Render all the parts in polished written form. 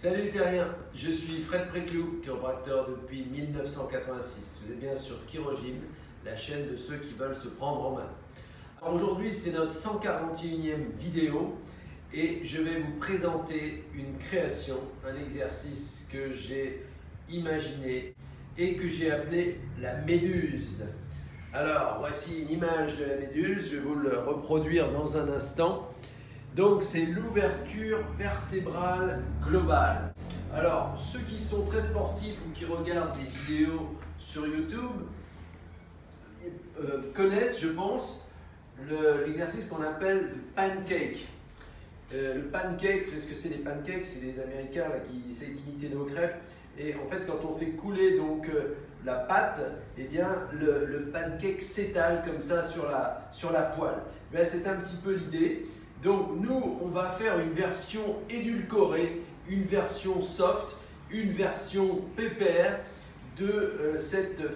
Salut les terriens, je suis Fred Préclou, chiropracteur depuis 1986. Vous êtes bien sur Chirogym, la chaîne de ceux qui veulent se prendre en main. Alors aujourd'hui, c'est notre 141e vidéo et je vais vous présenter une création, un exercice que j'ai imaginé et que j'ai appelé la méduse. Alors, voici une image de la méduse, je vais vous le reproduire dans un instant. Donc, c'est l'ouverture vertébrale globale. Alors, ceux qui sont très sportifs ou qui regardent des vidéos sur YouTube connaissent, je pense, l'exercice qu'on appelle le pancake. Le pancake, qu'est-ce que c'est les pancakes? C'est les Américains là, qui essaient d'imiter nos crêpes. Et en fait, quand on fait couler donc, la pâte, eh bien, le pancake s'étale comme ça sur la poêle. C'est un petit peu l'idée. Donc nous, on va faire une version édulcorée, une version soft, une version pépère de ce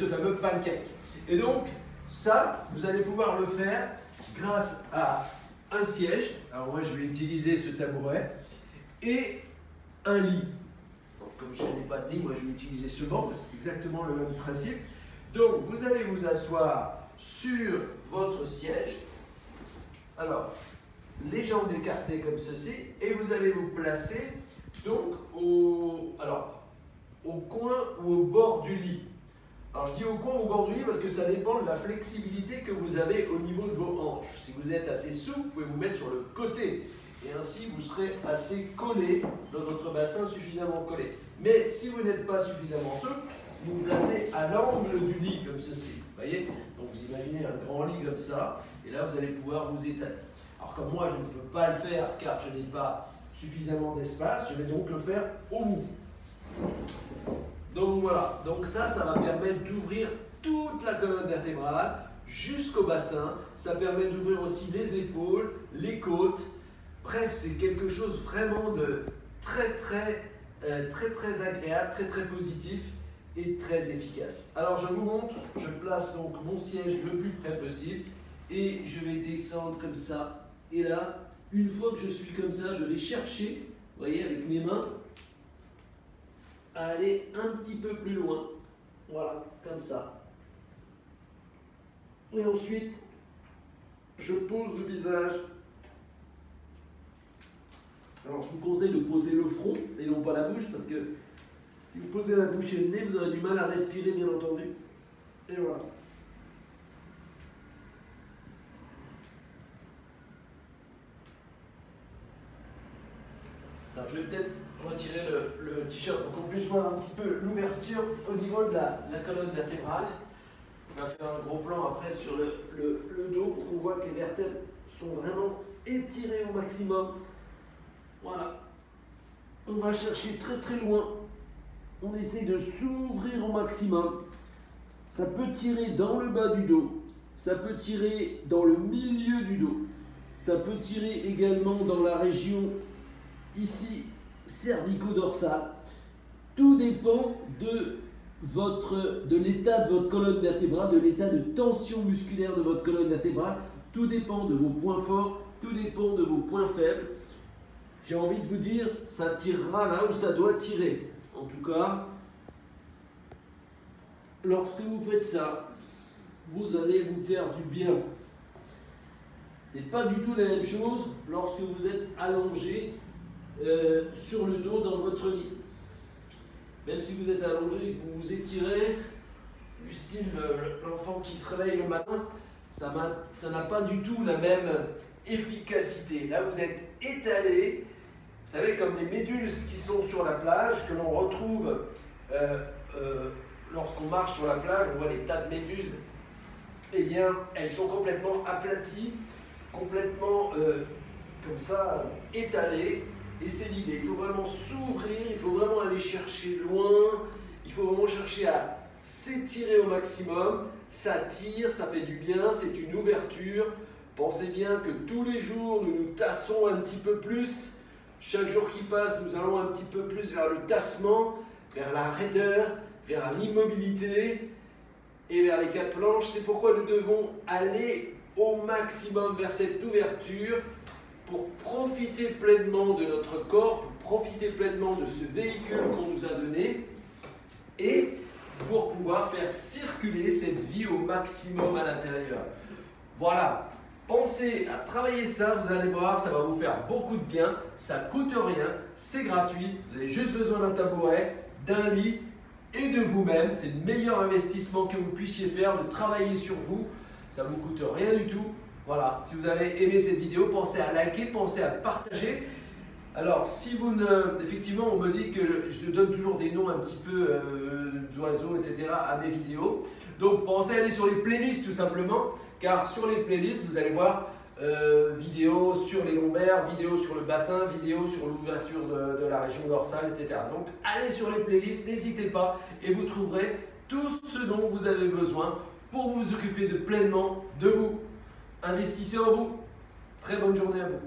fameux pancake. Et donc ça, vous allez pouvoir le faire grâce à un siège. Alors moi, je vais utiliser ce tabouret et un lit. Donc, comme je n'ai pas de lit, moi je vais utiliser ce banc, c'est exactement le même principe. Donc vous allez vous asseoir sur votre siège, alors les jambes écartées comme ceci, et vous allez vous placer donc au coin ou au bord du lit. Alors je dis au coin ou au bord du lit parce que ça dépend de la flexibilité que vous avez au niveau de vos hanches. Si vous êtes assez souple, vous pouvez vous mettre sur le côté et ainsi vous serez assez collé dans votre bassin, suffisamment collé. Mais si vous n'êtes pas suffisamment souple, vous vous placez à l'angle du lit comme ceci. Vous voyez? Donc vous imaginez un grand lit comme ça, et là vous allez pouvoir vous étaler. Alors comme moi je ne peux pas le faire car je n'ai pas suffisamment d'espace, je vais donc le faire au bout. Donc voilà, donc ça va permettre d'ouvrir toute la colonne vertébrale jusqu'au bassin. Ça permet d'ouvrir aussi les épaules, les côtes. Bref, c'est quelque chose vraiment de très agréable, très positif et très efficace. Alors je vous montre, je place donc mon siège le plus près possible et je vais descendre comme ça. Et là, une fois que je suis comme ça, je vais chercher, vous voyez, avec mes mains, à aller un petit peu plus loin. Voilà, comme ça. Et ensuite, je pose le visage. Alors, je vous conseille de poser le front et non pas la bouche, parce que si vous posez la bouche et le nez, vous aurez du mal à respirer, bien entendu. Et voilà. Alors, je vais peut-être retirer le t-shirt pour qu'on puisse voir un petit peu l'ouverture au niveau de la colonne vertébrale. On va faire un gros plan après sur le dos pour qu'on voit que les vertèbres sont vraiment étirées au maximum. Voilà. On va chercher très loin. On essaie de s'ouvrir au maximum. Ça peut tirer dans le bas du dos. Ça peut tirer dans le milieu du dos. Ça peut tirer également dans la région ici cervico-dorsale. Tout dépend de l'état de votre colonne vertébrale, de l'état de tension musculaire de votre colonne vertébrale. Tout dépend de vos points forts, tout dépend de vos points faibles. J'ai envie de vous dire, ça tirera là où ça doit tirer. En tout cas, lorsque vous faites ça, vous allez vous faire du bien. C'est pas du tout la même chose lorsque vous êtes allongé sur le dos dans votre lit. Même si vous êtes allongé et que vous vous étirez, du style l'enfant qui se réveille le matin, ça n'a pas du tout la même efficacité. Là, vous êtes étalé, vous savez, comme les méduses qui sont sur la plage, que l'on retrouve lorsqu'on marche sur la plage, on voit les tas de méduses. Eh bien, elles sont complètement aplaties, complètement comme ça, étalées. Et c'est l'idée, il faut vraiment s'ouvrir, il faut vraiment aller chercher loin, il faut vraiment chercher à s'étirer au maximum. Ça tire, ça fait du bien, c'est une ouverture. Pensez bien que tous les jours, nous nous tassons un petit peu plus. Chaque jour qui passe, nous allons un petit peu plus vers le tassement, vers la raideur, vers l'immobilité et vers les quatre planches. C'est pourquoi nous devons aller au maximum vers cette ouverture pour profiter pleinement de notre corps, pour profiter pleinement de ce véhicule qu'on nous a donné et pour pouvoir faire circuler cette vie au maximum à l'intérieur. Voilà, pensez à travailler ça, vous allez voir, ça va vous faire beaucoup de bien, ça ne coûte rien, c'est gratuit, vous avez juste besoin d'un tabouret, d'un lit et de vous-même. C'est le meilleur investissement que vous puissiez faire, de travailler sur vous, ça ne vous coûte rien du tout. Voilà, si vous avez aimé cette vidéo, pensez à liker, pensez à partager. Alors, si vous ne... Effectivement, on me dit que je donne toujours des noms un petit peu d'oiseaux, etc. à mes vidéos. Donc, pensez à aller sur les playlists tout simplement, car sur les playlists, vous allez voir vidéos sur les lombaires, vidéos sur le bassin, vidéos sur l'ouverture de la région dorsale, etc. Donc, allez sur les playlists, n'hésitez pas et vous trouverez tout ce dont vous avez besoin pour vous occuper pleinement de vous. Investissez en vous. Très bonne journée à vous.